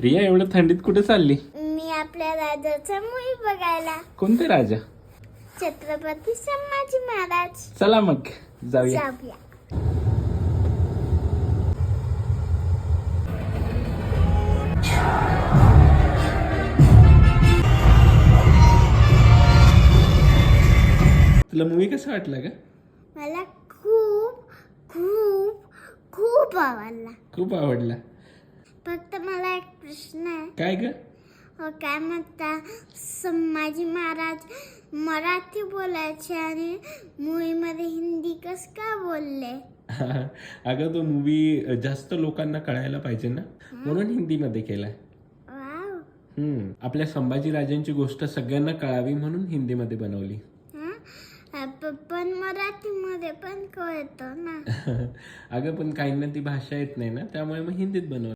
रिया एवढं थंडीत कुठे चालली? मी आपल्या राजाचा मूवी बघायला. कोणते राजा? छत्रपती संभाजी महाराज. चला मग जाऊया. जाऊया. तुला मूवी कसा वाटला का? मला खूप खूप खूप आवडला. खूप आवडला. फक्त मला एक प्रश्न आहे. काय ग? काय म्हणता, संभाजी महाराज मराठी बोलायचे आणि मूवी मध्ये हिंदी कस का बोलले? अगं तो मूवी जास्त लोकांना कळायला पाहिजे ना, म्हणून हिंदीमध्ये केलाय. वाव. आपल्या संभाजी राजांची गोष्ट सगळ्यांना कळावी म्हणून हिंदीमध्ये बनवली. पण मराठीमध्ये पण कळतं ना. अगं पण काहींना ती भाषा येत नाही ना, त्यामुळे मग हिंदीत बनवली.